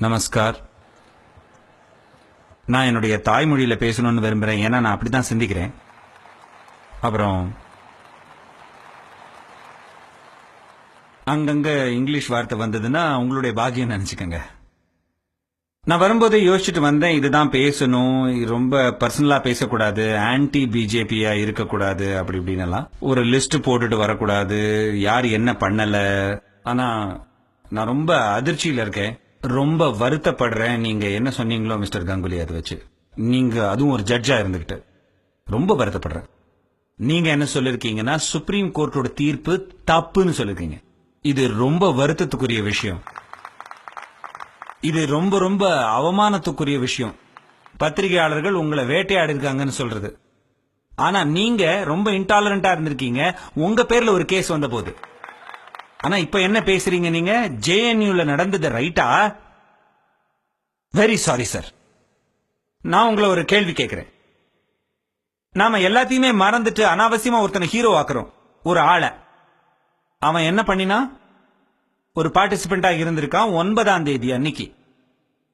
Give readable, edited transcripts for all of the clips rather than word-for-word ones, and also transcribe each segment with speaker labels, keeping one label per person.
Speaker 1: நமஸ்கார். நான் என்னுடைய தாய்மொழியில பேசணும்னு விரும்புறேன். ஏன்னா நான் அப்படித்தான் சிந்திக்கிறேன். அப்புறம் அங்கங்க இங்கிலீஷ் வார்த்தை வந்ததுன்னா உங்களுடைய பாக்கியம் நினைச்சுக்கங்க. நான் வரும்போது யோசிச்சுட்டு வந்தேன், இதுதான் பேசணும், ரொம்ப பர்சனலா பேசக்கூடாது, ஆன்டி பிஜேபியா இருக்கக்கூடாது, அப்படி இப்படின்னு எல்லாம் ஒரு லிஸ்ட் போட்டுட்டு வரக்கூடாது, யார் என்ன பண்ணல. ஆனா நான் ரொம்ப அதிர்ச்சியில இருக்கேன், ரொம்ப வருத்தப்படுறேன். நீங்க என்ன சொன்னீங்களோ மிஸ்டர் கங்குலி, அதை வச்சு நீங்க அதுவும் ஒரு ஜட்ஜா இருந்துகிட்டு ரொம்ப வருத்தப்படுறேன். நீங்க என்ன சொல்லிருக்கீங்கன்னா, சுப்ரீம் கோர்ட்டோட தீர்ப்பு தப்புன்னு சொல்லிருக்கீங்க. இது ரொம்ப வருத்தத்துக்குரிய விஷயம். இது ரொம்ப ரொம்ப அவமானத்துக்குரிய விஷயம். பத்திரிகையாளர்கள் உங்களை வேட்டையாடி இருக்காங்கன்னு சொல்றது. ஆனா நீங்க ரொம்ப இன்டாலரண்டா இருந்திருக்கீங்க உங்க பேர்ல ஒரு கேஸ் வந்த போது. ஆனா இப்ப என்ன பேசுறீங்க நீங்க? ஜேஎன்யூல நடந்தது ரைட்டா? Very sorry sir. நான் உங்களை ஒரு கேள்வி கேட்கிறேன். நாம எல்லாத்தையுமே மறந்துட்டு அனாவசியமா ஒருத்தனை ஹீரோ ஆக்குறோம். ஒரு ஆளை அவன் என்ன பண்ணினா, ஒரு பார்ட்டிசிபெண்டா இருந்திருக்கான் 9ஆம் தேதி அன்னைக்கு.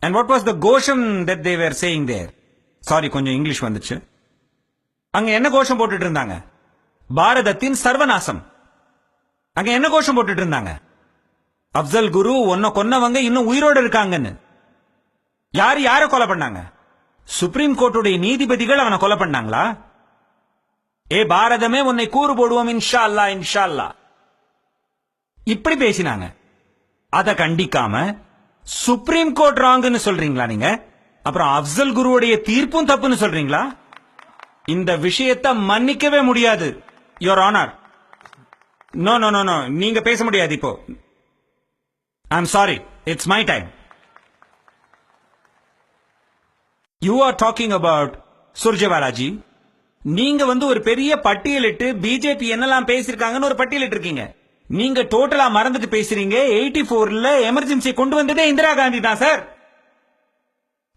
Speaker 1: And what was the கோஷம் that they were saying there? Sorry, கொஞ்சம் இங்கிலீஷ் வந்துச்சு. அங்க என்ன கோஷம் போட்டுட்டு இருந்தாங்க? பாரதத்தின் சர்வநாசம். அங்க என்ன கோஷம் போட்டுட்டு இருந்தாங்க? அப்சல் குரு ஒன்ன கொன்னவங்க இன்னும் உயிரோடு இருக்காங்கன்னு. யாரு யார கொலை பண்ணாங்க? சுப்ரீம் கோர்ட்டுடைய நீதிபதிகள் அவனை கொலை பண்ணாங்களா? ஏ பாரதமே, உன்னை கூறு போடுவோம் இன்ஷா அல்லாஹ், இன்ஷா அல்லாஹ். இப்படி பேசினாங்க. அதை கண்டிக்காம சுப்ரீம் கோர்ட் ராங்னு சொல்றீங்களா நீங்க? அப்புறம் அப்சல் குருவுடைய தீர்ப்பும் தப்புன்னு சொல்றீங்களா? இந்த விஷயத்தை மன்னிக்கவே முடியாது your honour. No no no no, நீங்க பேச முடியாது இப்போ. I am sorry, it's my time. You are talking about Surjewalaji. நீங்க ஒரு பெரிய பட்டியலிட்டு பிஜேபி என்னெல்லாம் பேசிருக்காங்கன்னு ஒரு பட்டியலிட்டு இருக்கீங்க. நீங்க டோட்டலா மறந்துட்டு பேசுறீங்க. 84ல எமர்ஜென்சி கொண்டு வந்ததே இந்திரா காந்தி தான் சார்.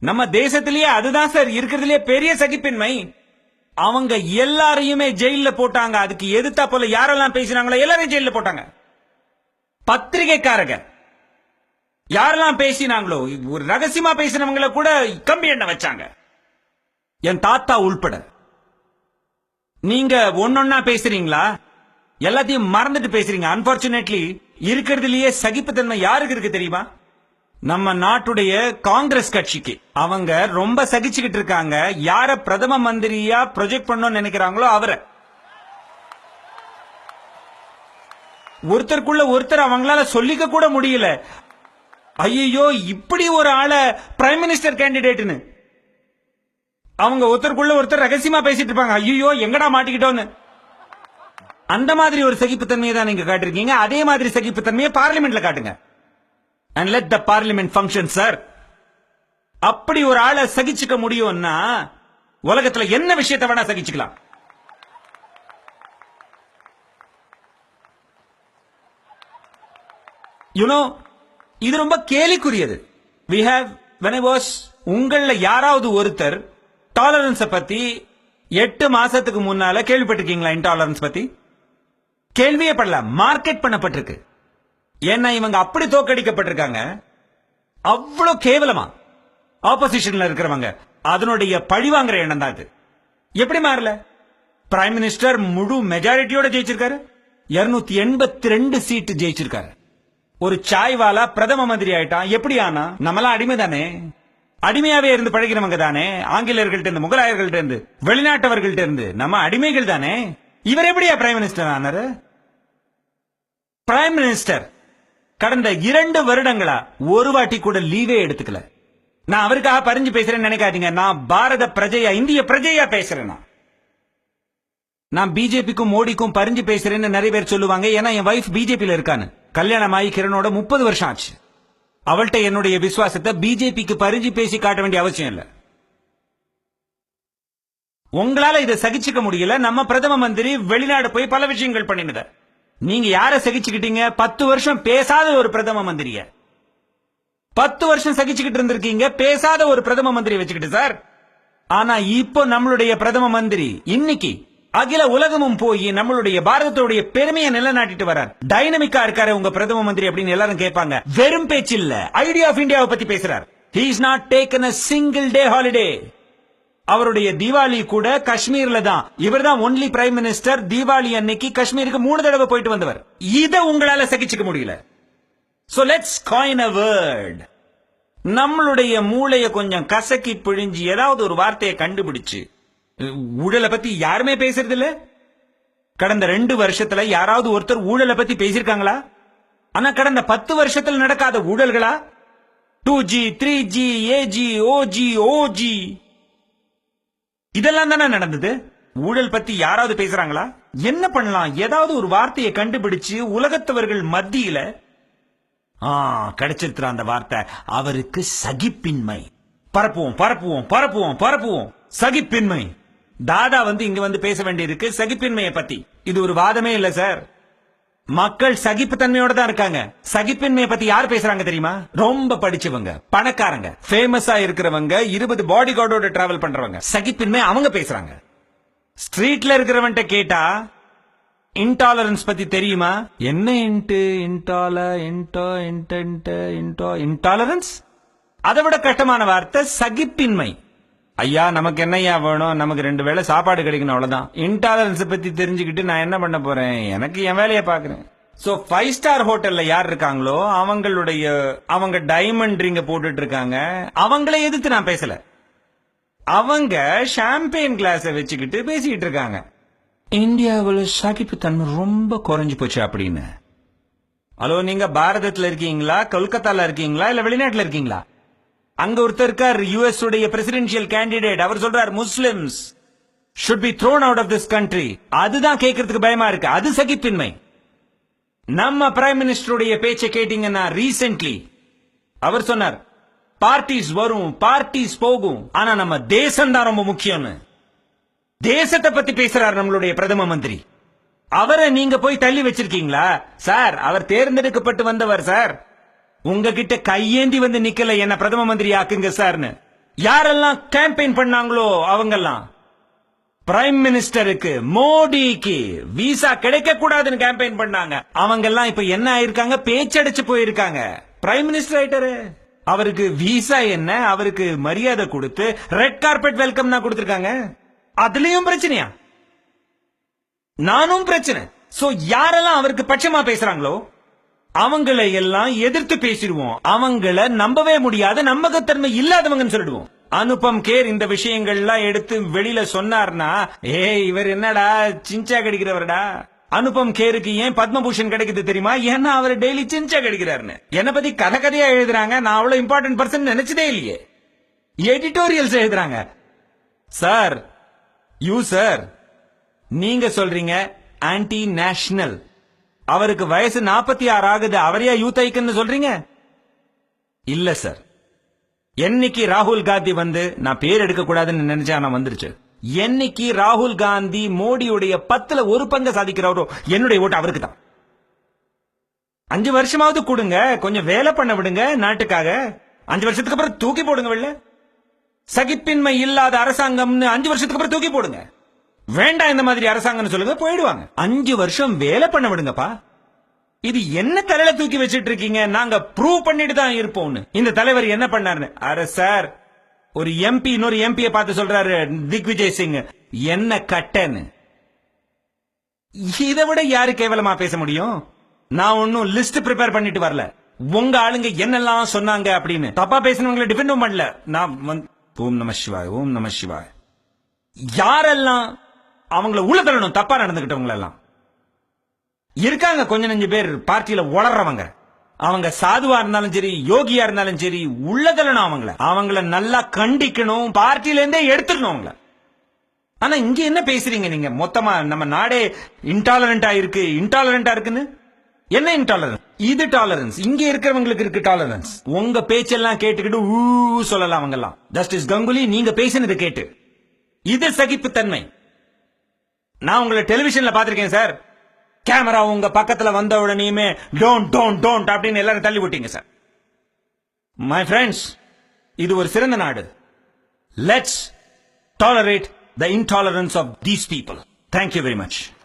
Speaker 1: நம்ம தேசத்திலேயே அதுதான் சார் இருக்கிறதுலே பெரிய சகிப்பின்மை. அவங்க எல்லாரையுமே ஜெயில போட்டாங்க. அதுக்கு எதிர்த்தா போல யாரெல்லாம் பேசினாங்களோ எல்லாரையும் ஜெயில போட்டாங்க. பத்திரிகைக்காரங்க யாரெல்லாம் பேசினாங்களோ, ஒரு ரகசியமா பேசினவங்களை கூட கம்பி எண்ண வச்சாங்க, என் தாத்தா உள்பட. நீங்க ஒன்னொன்னா பேசுறீங்களா? எல்லாத்தையும் மறந்துட்டு பேசுறீங்க. அன்பார்ச்சுனேட்லி இருக்கிறதுலயே சகிப்புத்தன்மை யாருக்கு இருக்கு தெரியுமா? நம்ம நாட்டுடைய காங்கிரஸ் கட்சிக்கு. அவங்க ரொம்ப சகிச்சுக்கிட்டு இருக்காங்க. யார பிரதம மந்திரியா ப்ரொஜெக்ட் பண்ணணும்னு நினைக்கிறாங்களோ அவரை. ஒருத்தருக்குள்ள ஒருத்தர் அவங்களால சொல்லிக்க கூட முடியல. ஐயோ, இப்படி ஒரு ஆளை பிரைம் மினிஸ்டர் கேண்டிடேட்னு அவங்க ஒருத்தருக்குள்ள ஒருத்தர் ரகசியமா பேசிட்டு இருப்பாங்க. ஐயோ, எங்கடா மாட்டிக்கிட்டோன்னு. அந்த மாதிரி ஒரு சகிப்புத்தன்மையை தான் நீங்க காட்டிருக்கீங்க. அதே மாதிரி சகிப்புத்தன்மையை பார்லிமெண்ட்ல காட்டுங்க. And let the parliament function, sir. அப்படி ஒரு ஆளை சகிச்சுக்க முடியும்னா உலகத்துல என்ன விஷயத்தை வேணா சகிச்சுக்கலாம். இது ரொம்ப கேலிக்குரியது. We have, when I was, உங்கள யாராவது ஒருத்தர் டாலரன்ஸ் பத்தி 8 மாசத்துக்கு முன்னால கேள்விப்பட்டிருக்கீங்களா? இன்டாலரன்ஸ் பத்தி கேள்வியே படல. மார்க்கெட் பண்ணப்பட்டிருக்கு. ஏன்னா இவங்க அப்படி தோக்கடிக்கப்பட்டிருக்காங்க. அவ்வளவு கேவலமா ஆப்போசிஷன்ல இருக்கிறவங்க அதனுடைய பழிவாங்கிற எண்ணம் தான் இது. எப்படி மாறல? பிரைம் மினிஸ்டர் முழு மெஜாரிட்டியோட ஜெயிச்சிருக்காரு. 282 சீட் ஜெயிச்சிருக்காரு. ஒரு சாய்வாலா பிரதம மந்திரி ஆயிட்டான். எப்படி ஆனா? நம்மளாம் அடிமை தானே, அடிமையாவே இருந்து பழகிறவங்க தானே. ஆங்கிலேயர்கள்ட்ட இருந்து, முகலாயர்கள்ட்ட இருந்து, வெளிநாட்டவர்கள்ட்ட இருந்து நம்ம அடிமைகள் தானே. இவர் எப்படியா பிரைம் மினிஸ்டர் ஆனாரு? பிரைம் மினிஸ்டர் கடந்த 2 வருடங்களா ஒரு வாட்டி கூட லீவே எடுத்துக்கல. நான் அவருக்காக பறிஞ்சு பேசுறேன்னு நினைக்காதீங்க. நான் பாரத பிரஜையா, இந்திய பிரஜையா பேசுறேன். நான் பிஜேபிக்கும் மோடிக்கும் பறிஞ்சு பேசுறேன்னு நிறைய பேர் சொல்லுவாங்க. ஏன்னா என் வைஃப் பிஜேபியில இருக்கான்னு. கல்யாணம் ஆகி கிரணோட 30 வருஷம் ஆச்சு. அவள்கிட்ட என்னுடைய விசுவாசத்தை பிஜேபிக்கு பறிஞ்சு பேசி காட்ட வேண்டிய அவசியம் இல்ல. உங்களால இதை சகிச்சுக்க முடியல. நம்ம பிரதம மந்திரி வெளிநாடு போய் பல விஷயங்கள் பண்ணினத நீங்க யார சகிச்சுக்கிட்டீங்க? 10 வருஷம் பேசாத ஒரு பிரதம மந்திரிய. 10 வருஷம் சகிச்சுக்கிட்டு இருந்திருக்கீங்க பேசாத ஒரு பிரதம மந்திரி வச்சுக்கிட்டு சார். ஆனா இப்போ நம்மளுடைய பிரதம மந்திரி இன்னைக்கு அகில உலகமும் போய் நம்மளுடைய பாரதத்துடைய பெருமையை நிலைநாட்டிட்டு வரார். டைனமிக்கா இருக்காரு உங்க பிரதம மந்திரி அப்படின்னு எல்லாரும் கேட்பாங்க. வெறும் பேச்சு இல்ல, ஐடியா ஆஃப் இந்தியாவை பத்தி பேசுறார். He is not taken a single day holiday. அவருடைய தீபாவளி கூட காஷ்மீர்ல தான். இவர்தான் ஒன்லி பிரைம் மினிஸ்டர் தீபாவளி அன்னைக்கு காஷ்மீருக்கு 3 தடவை போயிட்டு வந்தவர். இத உங்களால சகிச்சுக்க முடியல. So let's coin a word. நம்மளுடைய மூளைய கொஞ்சம் கசக்கி பிழிஞ்சு ஏதாவது ஒரு வார்த்தையை கண்டுபிடிச்சு, ஊழலை பத்தி யாருமே பேசுறது இல்ல. கடந்த 2 வருஷத்துல யாராவது ஒருத்தர் ஊழலை பத்தி பேசிருக்காங்களா? ஆனா கடந்த 10 வருஷத்துல நடக்காத ஊழல்களா? 2G 3G AG OG OG இதெல்லாம் தானே நடந்தது. ஊழல் பத்தி யாராவது பேசுறாங்களா? என்ன பண்ணலாம்? ஏதாவது ஒரு வார்த்தையை கண்டுபிடிச்சு உலகத்தவர்கள் மத்தியில கிடைச்சிருக்கிற அந்த வார்த்தை அவருக்கு சகிப்பின்மை. பரப்புவோம் பரப்புவோம் பரப்புவோம் பரப்புவோம். சகிப்பின்மை. தாதா இங்க வந்து பேச வேண்டியிருக்கு சகிப்பின்மையை பத்தி. இது ஒரு வாதமே இல்ல சார். மக்கள் சகிப்பு தன்மையோட தான் இருக்காங்க. சகிப்பின்மையை பத்தி யார் பேசுறாங்க தெரியுமா? ரொம்ப படிச்சவங்க, பணக்காரங்க, ஃபேமஸா இருக்கிறவங்க, 20 பாடி கார்டோட டிராவல் பண்றவங்க. சகிப்பின்மை அவங்க பேசுறாங்க. ஸ்ட்ரீட்ல இருக்கிறவன்ட்ட கேட்டா இன்டாலரன்ஸ் பத்தி தெரியுமா? என்ன இன்டாலரன்ஸ்? அதை விட கஷ்டமான வார்த்தை சகிப்பின்மை. ஐயா நமக்கு என்னையா வேணும்? நமக்கு 2 வேளை சாப்பாடு கிடைக்கணும், அவ்வளவுதான். இன்டாலரன்ஸ் பத்தி தெரிஞ்சுக்கிட்டு நான் என்ன பண்ண போறேன்? எனக்கு என் வேலையை பாக்குறேன். சோ 5 ஸ்டார் ஹோட்டல்ல யார் இருக்காங்களோ அவங்க டைமண்ட் ரிங்க போட்டுட்டு இருக்காங்க. அவங்களே எதிர்த்து நான் பேசல. அவங்க ஷாம்பெயின் கிளாஸை வச்சுக்கிட்டு பேசிக்கிட்டு இருக்காங்க. இந்தியாவில் சகிப்பு தன்மை ரொம்ப குறைஞ்சு போச்சு அப்படின்னு. ஹலோ, நீங்க பாரதத்துல இருக்கீங்களா, கொல்கத்தால இருக்கீங்களா, இல்ல வெளிநாட்டுல இருக்கீங்களா? அங்க ஒருத்தர் இருக்கார், யுஎஸ் உடைய பிரசிடென்ஷியல் கேண்டிடேட். அவர் சொல்றார் Muslims should be thrown out of this country. அதுதான் கேட்கறதுக்கு பயமா இருக்கு. அது சகிப்பின்மை. நம்ம பிரைம் மினிஸ்டருடைய பேச்சை கேட்டீங்கன்னா ரீசென்ட்லி அவர் சொன்னார் பார்ட்டிஸ் வரும், பார்ட்டிஸ் போகும், ஆனா நம்ம தேசம் தான் ரொம்ப முக்கியம்னு. தேசத்தை பத்தி பேசுறார் நம்மளுடைய பிரதம மந்திரி. அவரை நீங்க போய் தள்ளி வச்சிருக்கீங்களா? சார், அவர் தேர்ந்தெடுக்கப்பட்டு வந்தவர் சார். உங்ககிட்ட கையேந்தி வந்து நிக்கல என்ன பிரதம மந்திரி ஆக்குங்க சார்னு. யாரெல்லாம் கேம்பெயின் பண்ணாங்களோ அவங்கெல்லாம் பிரைம் மினிஸ்டருக்கு, மோடிக்கு விசா கிடைக்க கூடாதுன்னு கேம்பெயின் பண்ணாங்க. அவங்க எல்லாம் இப்ப என்ன ஆயிருக்காங்க? பேச்சடிச்சு போயிருக்காங்க. பிரைம் மினிஸ்டர் ஆயிட்டாரு. அவருக்கு விசா என்ன, அவருக்கு மரியாதை கொடுத்து ரெட் கார்பெட் வெல்கம் தான் கொடுத்திருக்காங்க. அதுலயும் பிரச்சனையா? நானும் பிரச்சனை. சோ யாரெல்லாம் அவருக்கு பட்சமா பேசுறாங்களோ அவங்களை எல்லாம் எதிர்த்து பேசிடுவோம். அவங்கள நம்பவே முடியாத, நம்பகத்தன்மை இல்லாதவங்கன்னு சொல்லிடுவோம். அனுபம் கேர் இந்த விஷயங்கள்லாம் எடுத்து வெளியில சொன்னார்னா, இவர் என்னடா சிஞ்சா கடிக்கிறவரடா. அனுபம் கேருக்கு ஏன் பத்மபூஷன் கிடைக்குது தெரியுமா? ஏன்னா அவர் டெய்லி சிஞ்சா கடிக்கிறாருன்னு. என்ன பத்தி கதையா எழுதுறாங்க. நான் அவ்வளவு இம்பார்ட்டன்ட் பர்சன் நினைச்சதே இல்லையே. எடிட்டோரியல்ஸ் எழுதுறாங்க. சார், சார், நீங்க சொல்றீங்க ஆன்டி நேஷனல். அவருக்கு வயசு 46 ஆகுது. அவரையா யூத் ஐக்கன் சொல்றீங்க? இல்ல சார். என்னைக்கு ராகுல் காந்தி நான் பேர் எடுக்க கூடாதுன்னு நினைச்சா நான் வந்துருச்சு. என்னைக்கு ராகுல் காந்தி மோடியுடைய 10ல 1 பங்கு சாதிக்கிறவரோ என்னுடைய ஓட்டு அவருக்கு தான். 5 வருஷமாவது கொடுங்க, கொஞ்சம் வேலை பண்ண விடுங்க நாட்டுக்காக. 5 வருஷத்துக்கு அப்புறம் தூக்கி போடுங்க வெளில. சகிப்பின்மை இல்லாத அரசாங்கம்னு 5 வருஷத்துக்கு அப்புறம் தூக்கி போடுங்க. வேண்டாம் இந்த மாதிரி அரசாங்கம் சொல்லுங்க, போயிடுவாங்க. 5 வருஷம் வேலை பண்ண விடுங்கப்பா. இது என்ன தலையில தூக்கி வச்சிட்டு இருக்கீங்க? நாங்க ப்ரூவ் பண்ணிட்டு தான் இருப்போம்னு. இந்த தலைவர் என்ன பண்ணாரு? அரே சார், ஒரு எம்பி இன்னொரு எம்பியை பார்த்து சொல்றாரு, திக்விஜய் சிங் என்ன கட்டன்னு. இதை விட யாரு கேவலமா பேச முடியும்? நான் ஒன்னும் லிஸ்ட் ப்ரிப்பேர் பண்ணிட்டு வரல. உங்க ஆளுங்க என்னெல்லாம் சொன்னாங்க அப்படின்னு தப்பா பேசினவங்களை டிஃபெண்டும் பண்ணல. நான் ஓம் நம சிவாய், ஓம் நம சிவாய். யாரெல்லாம் அவங்கள உள்ள தள்ளணும் தப்பா நடந்துகிட்டவங்க எல்லாம் இருக்காங்க. கொஞ்சம் 5 பேர் பார்ட்டியில உளறவங்க. அவங்க சாதுவா இருந்தாலும் சரி, யோகியா இருந்தாலும் சரி, உள்ள தள்ளணும் அவங்கள நல்லா கண்டிக்கணும். பார்ட்டியில இருந்தே எடுத்துடணும் அவங்கள. ஆனா இங்க என்ன பேசுறீங்க நீங்க? மொத்தமா நம்ம நாடே இன்டாலரண்டா இருக்குன்னு. என்ன இன்டாலரன்ஸ்? இது டாலரன்ஸ். இங்க இருக்கிறவங்களுக்கு இருக்கு டாலரன்ஸ். உங்க பேச்செல்லாம் கேட்டுக்கிட்டு சொல்லலாம் அவங்க எல்லாம். ஜஸ்டிஸ் கங்குலி, நீங்க பேசினது கேட்டு இது சகிப்புத்தன்மை. நான் உங்களை டெலிவிஷன்ல பாத்திருக்கேன் சார். கேமரா உங்க பக்கத்துல வந்த உடனேயுமே டோன்ட் அப்படின்னு எல்லாரும் தள்ளி விட்டீங்க சார். மை ஃப்ரெண்ட்ஸ், இது ஒரு சிறந்த நாடு. Let's tolerate the intolerance of these people. Thank you very much.